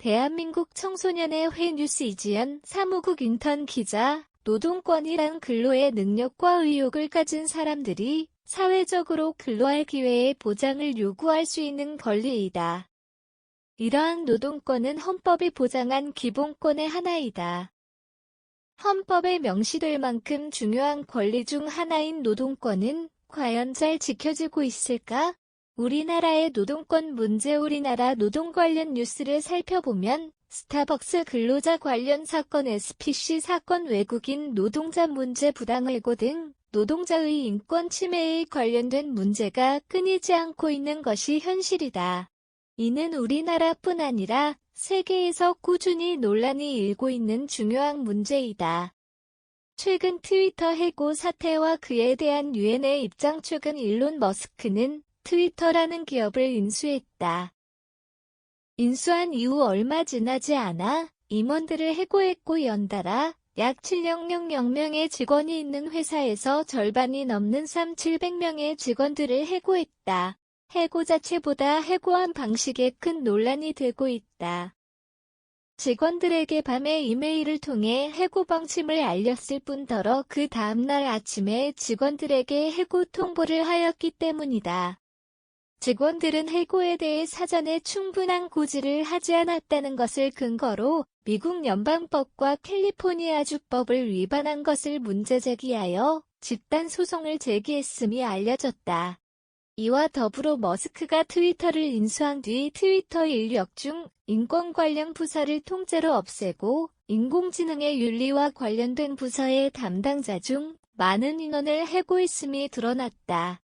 대한민국 청소년의 회 뉴스 이지연 사무국 인턴 기자, 노동권이란 근로의 능력과 의욕을 가진 사람들이 사회적으로 근로할 기회의 보장을 요구할 수 있는 권리이다. 이러한 노동권은 헌법이 보장한 기본권의 하나이다. 헌법에 명시될 만큼 중요한 권리 중 하나인 노동권은 과연 잘 지켜지고 있을까? 우리나라의 노동권 문제. 우리나라 노동 관련 뉴스를 살펴보면 스타벅스 근로자 관련 사건, SPC 사건, 외국인 노동자 문제, 부당해고 등 노동자의 인권 침해에 관련된 문제가 끊이지 않고 있는 것이 현실이다. 이는 우리나라뿐 아니라 세계에서 꾸준히 논란이 일고 있는 중요한 문제이다. 최근 트위터 해고 사태와 그에 대한 유엔의 입장. 최근 일론 머스크는 트위터라는 기업을 인수했다. 인수한 이후 얼마 지나지 않아 임원들을 해고했고 연달아 약 7,000명의 직원이 있는 회사에서 절반이 넘는 3,700명의 직원들을 해고했다. 해고 자체보다 해고한 방식에 큰 논란이 되고 있다. 직원들에게 밤에 이메일을 통해 해고 방침을 알렸을 뿐더러 그 다음날 아침에 직원들에게 해고 통보를 하였기 때문이다. 직원들은 해고에 대해 사전에 충분한 고지를 하지 않았다는 것을 근거로 미국 연방법과 캘리포니아주법을 위반한 것을 문제제기하여 집단 소송을 제기했음이 알려졌다. 이와 더불어 머스크가 트위터를 인수한 뒤 트위터 인력 중 인권 관련 부서를 통째로 없애고 인공지능의 윤리와 관련된 부서의 담당자 중 많은 인원을 해고했음이 드러났다.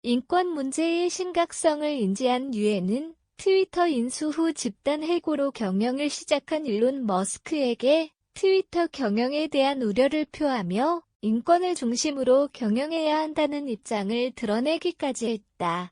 인권 문제의 심각성을 인지한 유엔은 트위터 인수 후 집단 해고로 경영을 시작한 일론 머스크에게 트위터 경영에 대한 우려를 표하며 인권을 중심으로 경영해야 한다는 입장을 드러내기까지 했다.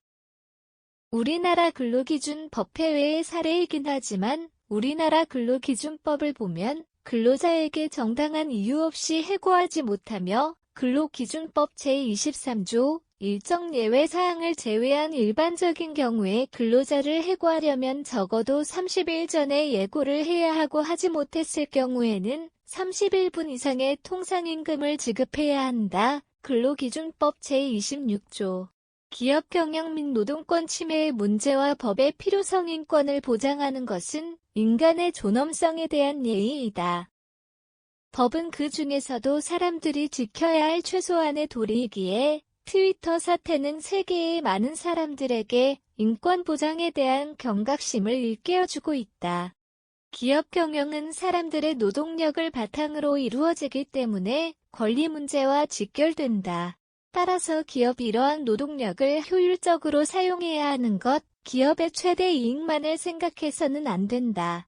우리나라 근로기준법 해외의 사례이긴 하지만 우리나라 근로기준법을 보면 근로자에게 정당한 이유 없이 해고하지 못하며 근로기준법 제23조 일정 예외 사항을 제외한 일반적인 경우에 근로자를 해고하려면 적어도 30일 전에 예고를 해야 하고 하지 못했을 경우에는 31분 이상의 통상임금을 지급해야 한다. 근로기준법 제26조. 기업 경영 및 노동권 침해의 문제와 법의 필요성. 인권을 보장하는 것은 인간의 존엄성에 대한 예의이다. 법은 그 중에서도 사람들이 지켜야 할 최소한의 도리이기에 트위터 사태는 세계의 많은 사람들에게 인권 보장에 대한 경각심을 일깨워주고 있다. 기업 경영은 사람들의 노동력을 바탕으로 이루어지기 때문에 권리 문제와 직결된다. 따라서 기업이 이러한 노동력을 효율적으로 사용해야 하는 것, 기업의 최대 이익만을 생각해서는 안 된다.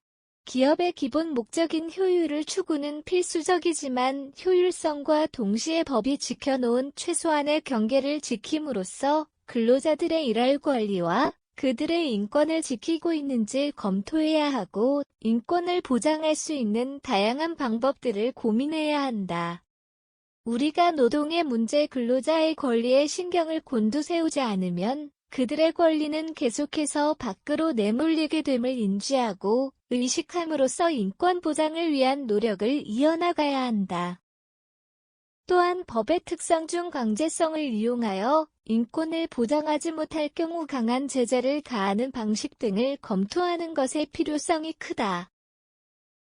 기업의 기본 목적인 효율을 추구는 필수적이지만 효율성과 동시에 법이 지켜놓은 최소한의 경계를 지킴으로써 근로자들의 일할 권리와 그들의 인권을 지키고 있는지 검토해야 하고 인권을 보장할 수 있는 다양한 방법들을 고민해야 한다. 우리가 노동의 문제, 근로자의 권리에 신경을 곤두세우지 않으면 그들의 권리는 계속해서 밖으로 내몰리게 됨을 인지하고 의식함으로써 인권 보장을 위한 노력을 이어나가야 한다. 또한 법의 특성 중 강제성을 이용하여 인권을 보장하지 못할 경우 강한 제재를 가하는 방식 등을 검토하는 것의 필요성이 크다.